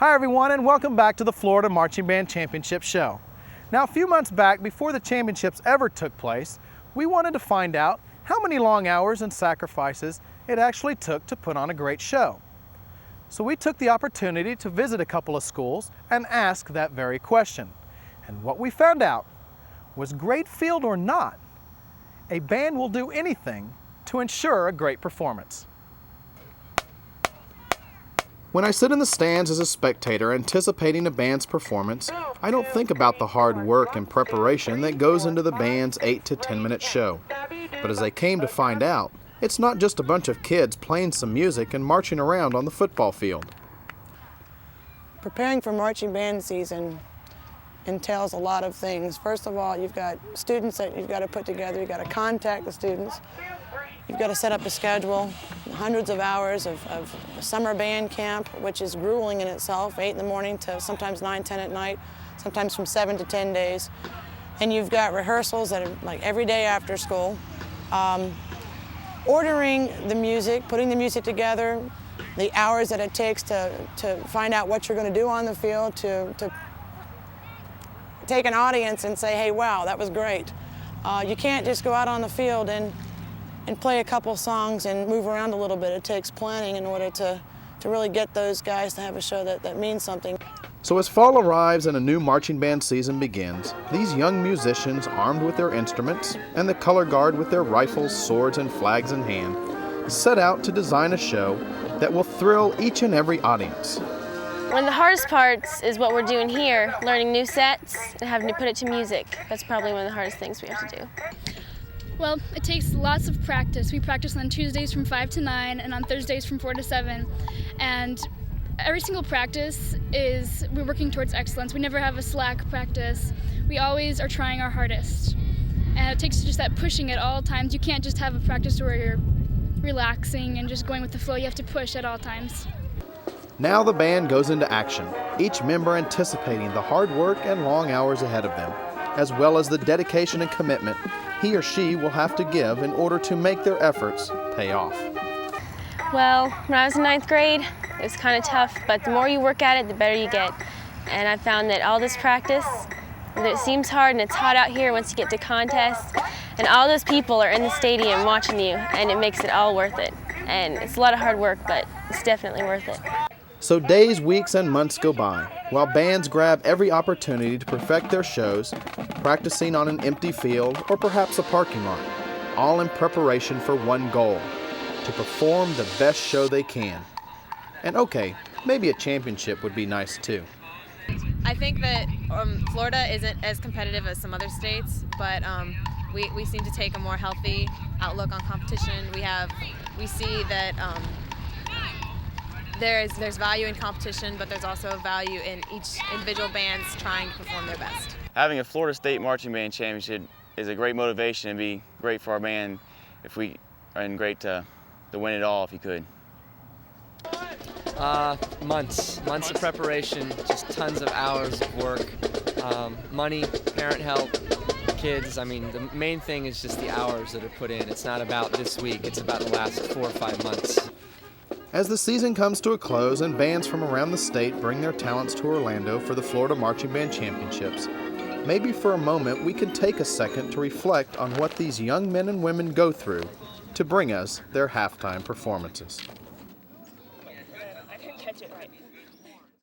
Hi everyone, and welcome back to the Florida Marching Band Championship Show. Now, a few months back, before the championships ever took place, we wanted to find out how many long hours and sacrifices it actually took to put on a great show. So we took the opportunity to visit a couple of schools and ask that very question. And what we found out was, great field or not, a band will do anything to ensure a great performance. When I sit in the stands as a spectator anticipating a band's performance, I don't think about the hard work and preparation that goes into the band's 8 to 10 minute show. But as I came to find out, it's not just a bunch of kids playing some music and marching around on the football field. Preparing for marching band season entails a lot of things. First of all, you've got students that you've got to put together, you've got to contact the students, you've got to set up a schedule, hundreds of hours of summer band camp, which is grueling in itself, 8 in the morning to sometimes 9, 10 at night, sometimes from 7 to 10 days. And you've got rehearsals that are like every day after school. Ordering the music, putting the music together, the hours that it takes to find out what you're going to do on the field, to take an audience and say, hey, wow, that was great. You can't just go out on the field and play a couple songs and move around a little bit. It takes planning in order to really get those guys to have a show that means something. So as fall arrives and a new marching band season begins, these young musicians, armed with their instruments, and the color guard with their rifles, swords, and flags in hand, set out to design a show that will thrill each and every audience. One of the hardest parts is what we're doing here, learning new sets and having to put it to music. That's probably one of the hardest things we have to do. Well, it takes lots of practice. We practice on Tuesdays from 5 to 9 and on Thursdays from 4 to 7. And every single practice we're working towards excellence. We never have a slack practice. We always are trying our hardest. And it takes just that pushing at all times. You can't just have a practice where you're relaxing and just going with the flow. You have to push at all times. Now the band goes into action, each member anticipating the hard work and long hours ahead of them, as well as the dedication and commitment he or she will have to give in order to make their efforts pay off. Well, when I was in 9th grade, it was kind of tough, but the more you work at it, the better you get. And I found that all this practice, it seems hard and it's hot out here once you get to contests, and all those people are in the stadium watching you, and it makes it all worth it. And it's a lot of hard work, but it's definitely worth it. So days, weeks, and months go by, while bands grab every opportunity to perfect their shows, practicing on an empty field or perhaps a parking lot, all in preparation for one goal: to perform the best show they can. And okay, maybe a championship would be nice too. I think that Florida isn't as competitive as some other states, but we seem to take a more healthy outlook on competition. We see that there's value in competition, but there's also value in each individual band's trying to perform their best. Having a Florida State Marching Band Championship is a great motivation and be great for our band and great to win it all if you could. Months of preparation, just tons of hours of work, money, parent help, kids. I mean, the main thing is just the hours that are put in. It's not about this week, it's about the last 4 or 5 months. As the season comes to a close and bands from around the state bring their talents to Orlando for the Florida Marching Band Championships, maybe for a moment we can take a second to reflect on what these young men and women go through to bring us their halftime performances.